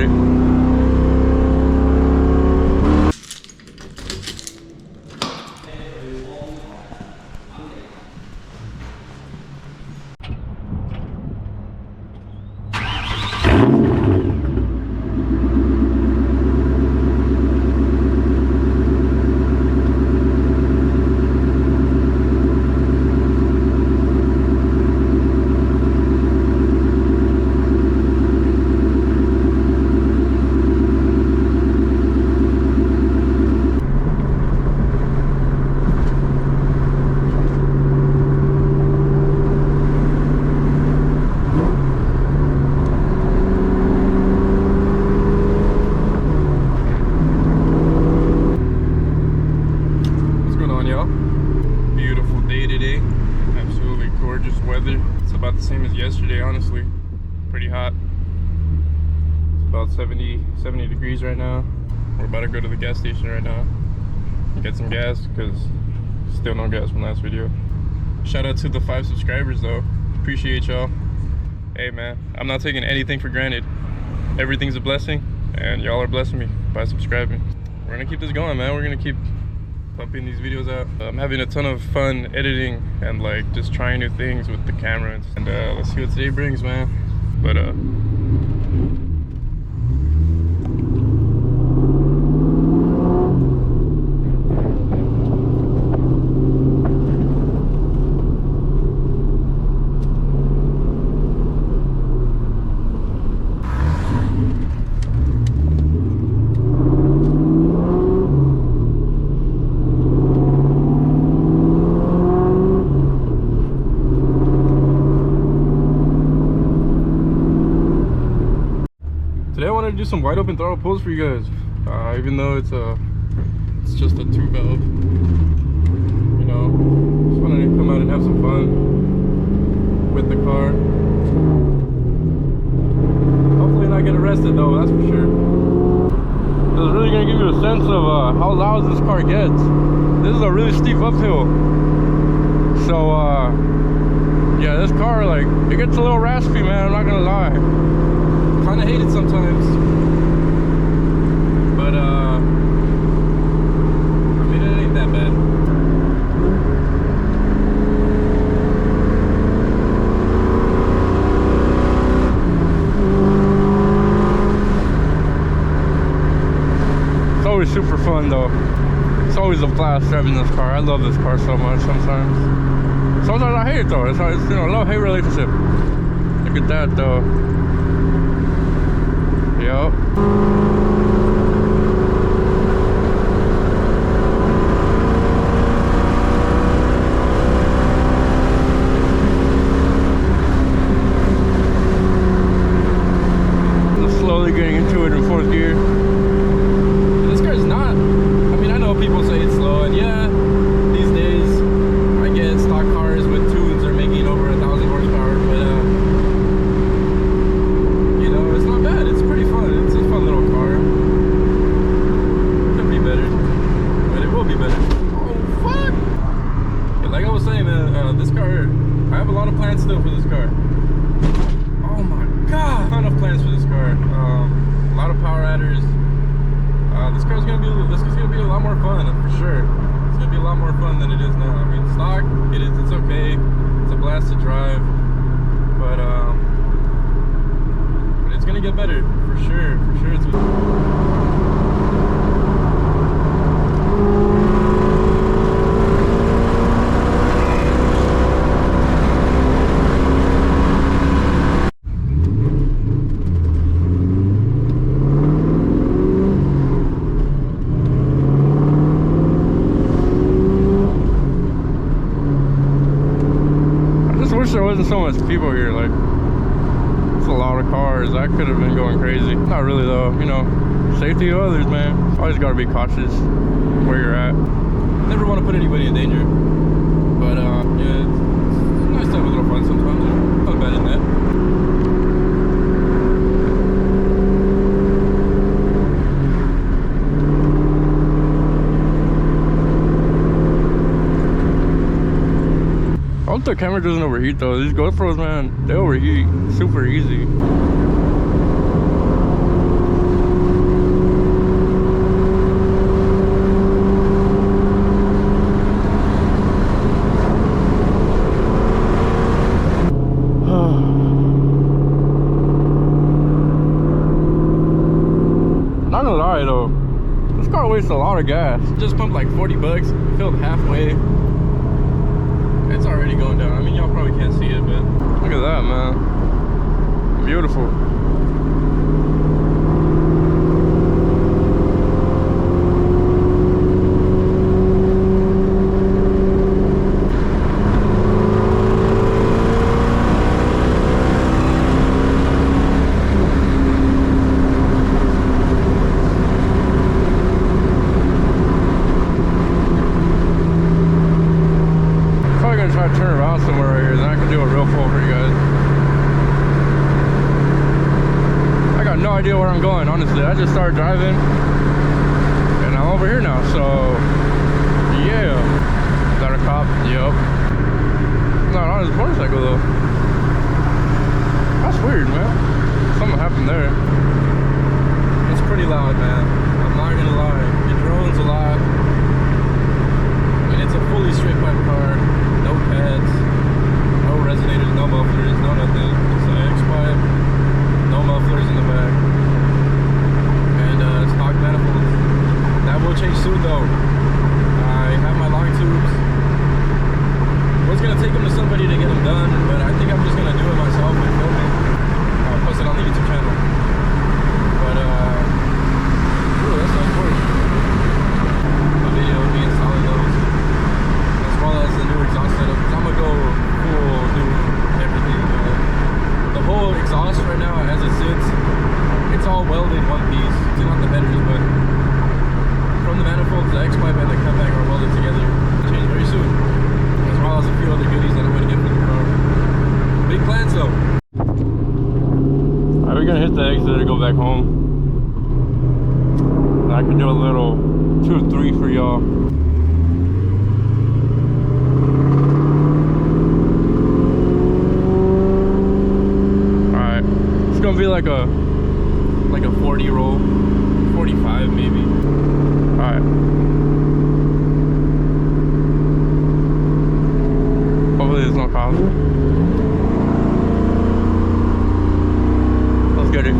it. About the same as yesterday, honestly. Pretty hot. It's about 70 degrees right now. We're about to go to the gas station right now and get some gas, because still no gas from last video. Shout out to the 5 subscribers though. Appreciate y'all. Hey man, I'm not taking anything for granted. Everything's a blessing, and y'all are blessing me by subscribing. We're gonna keep this going, man. We're gonna keep pumping these videos out. I'm having a ton of fun editing and like just trying new things with the camera, and let's see what today brings, man. But today I wanted to do some wide open throttle pulls for you guys, even though it's just a 2-valve. You know, just wanted to come out and have some fun with the car. Hopefully not get arrested though, that's for sure. This is really gonna give you a sense of how loud this car gets. This is a really steep uphill, so yeah, this car, like, it gets a little raspy, man, I'm not gonna lie. Kind of hate it sometimes, but I mean, it ain't that bad. It's always super fun though. It's always a blast driving this car. I love this car so much. Sometimes I hate it though. It's you know, love-hate relationship. Look at that though. Yup. I'm slowly getting into it in 4th gear. This car's not, I mean, I know people say it's slow, and yeah, these days I get stock cars with tunes are making over 1,000 horsepower, but you know, it's not bad. It's pretty fun. It's a fun little car. Could be better, but it will be better. Oh fuck! But like I was saying, man, this car, I have a lot of plans still for this car. Oh my god, a ton of plans for this car. A lot of power adders. This car's gonna be a lot more fun for sure. It's gonna be a lot more fun than it is now. I mean, stock, it's okay. It's a blast to drive, but it's gonna get better for sure. For sure, it's. There wasn't so much people here. Like, it's a lot of cars. I could have been going crazy. Not really though, you know, safety of others, man. Always got to be cautious where you're at. Never want to put anybody in danger, but yeah, it's nice to have a little fun sometimes. Not bad in that. I hope the camera doesn't overheat though. These GoPros, man, they overheat super easy. lie though, this car wastes a lot of gas. Just pumped like 40 bucks, filled halfway. It's already going down. I mean, y'all probably can't see it, but look at that, man. Beautiful. Turn around somewhere right here, then I can do a real pull for you guys. I got no idea where I'm going, honestly. I just started driving and I'm over here now, so yeah. Is that a cop? Yep. Not on his motorcycle though. That's weird, man. Something happened there. It's pretty loud, man. I'm not gonna lie. It drones a lot. And it's a fully straight pipe car. No pads, no resonators, no mufflers, no nothing. It's an X Pipe, no mufflers in the back, and stock manifolds. That will change soon though. I have my long tubes. Was gonna take them to somebody to get them done, but I think I'm just gonna do it myself and film it. I'll post it on the YouTube channel. But ooh, that's not important. A video of me installing those, as well as the new exhaust setup. I'm gonna go full do everything. The whole exhaust right now, as it sits, it's all welded in one piece. It's not the headers, but from the manifolds, the X Pipe and the cutback are welded together. It'll change very soon, as well as a few other goodies that I'm gonna get for the car. Big plans though. Alright, we're gonna hit the exit to go back home. And I can do a little 2 or 3 for y'all. Gonna be like a 40 roll, 45 maybe. All right. Hopefully there's no cops. Let's get it.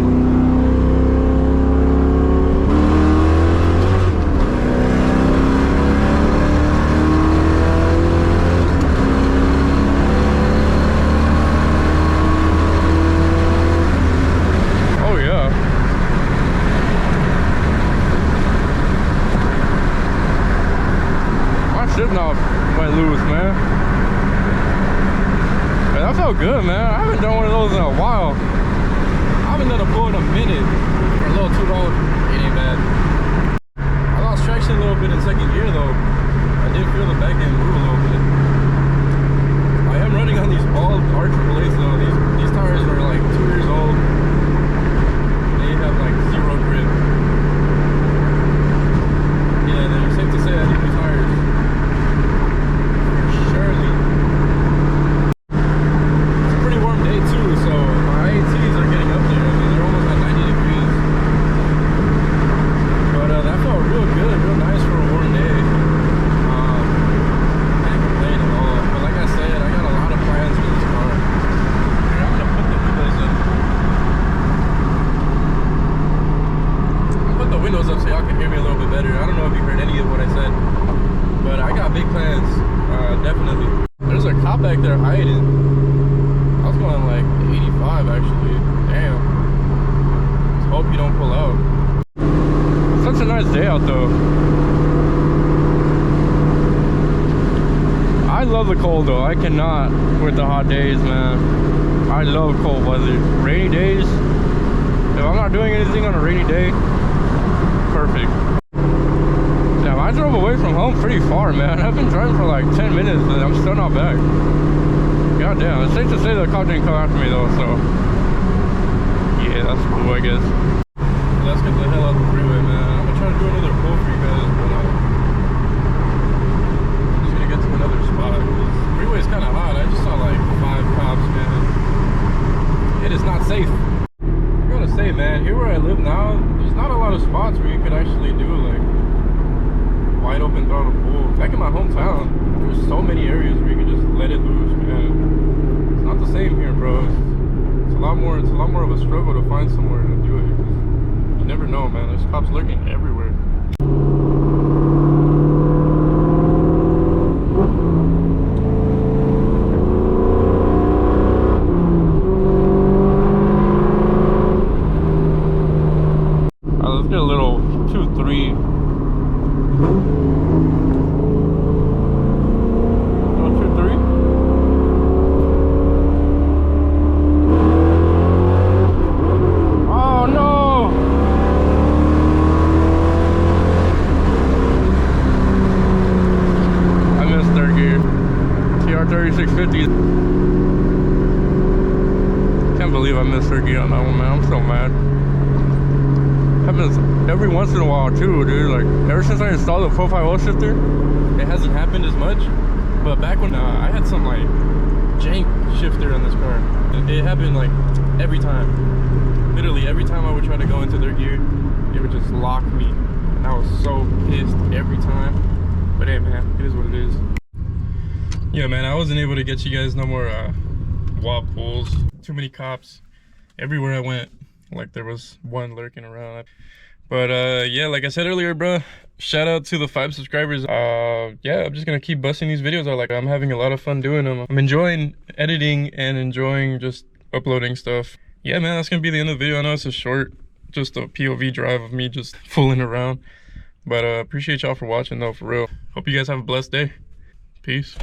Off went loose, man. Man, that felt good, man. I haven't done one of those in a while. I haven't done a pull in a minute. For a little $2, it ain't bad. I lost traction a little bit in second gear though. I did feel the back end move a little bit. I am running on these bald R888s though. These tires are like 2 years old. They have like 0 grip. Yeah, they're safe to say I need new tires. Surely. It's a pretty warm day too, so my IATs are getting up there. I mean, they're almost at 90 degrees. But that felt real good, real nice for a warm day. Can't complain at all. But like I said, I got a lot of plans for this car. Here, I'm gonna put the windows up. I'll put the windows up so y'all can hear me a little bit better. I don't know if you heard any of what I said, but I got big plans. Definitely. There's a cop back there hiding. I was going like 85 actually. Damn. Just hope you don't pull out. Such a nice day out though. I love the cold though. I cannot with the hot days, man. I love cold weather. Rainy days, if I'm not doing anything on a rainy day, perfect. I drove away from home pretty far, man. I've been driving for like 10 minutes and I'm still not back. God damn, it's safe to say the cop didn't come after me though, so yeah, that's cool, I guess. Let's get the hell out of the freeway, man. I'm gonna try to do another pull for you guys, but I'm just gonna get to another spot. The freeway's kind of hot. I just saw like 5 cops, man. It is not safe. I gotta say, man, here where I live now, there's not a lot of spots where you could actually do like wide open throttle pull. Back in my hometown, there's so many areas where you can just let it loose, man. It's not the same here, bro. It's a lot more of a struggle to find somewhere to do it. You never know, man. There's cops lurking everywhere. Let's get a little 2-3. Can't believe I missed third gear on that one, man. I'm so mad. Happens every once in a while too, dude. Like ever since I installed the 450 shifter, it hasn't happened as much. But back when I had some like jank shifter on this car, it happened like every time. Literally every time I would try to go into third gear, it would just lock me, and I was so pissed every time. But hey, man, it is what it is. Yeah, man, I wasn't able to get you guys no more WOT pulls. Too many cops everywhere I went. Like there was one lurking around. But yeah, like I said earlier, bro, shout out to the 5 subscribers. Yeah, I'm just gonna keep busting these videos out. Like I'm having a lot of fun doing them. I'm enjoying editing and enjoying just uploading stuff. Yeah, man, that's gonna be the end of the video. I know it's a short, just a POV drive of me just fooling around. But appreciate y'all for watching though, for real. Hope you guys have a blessed day. Peace.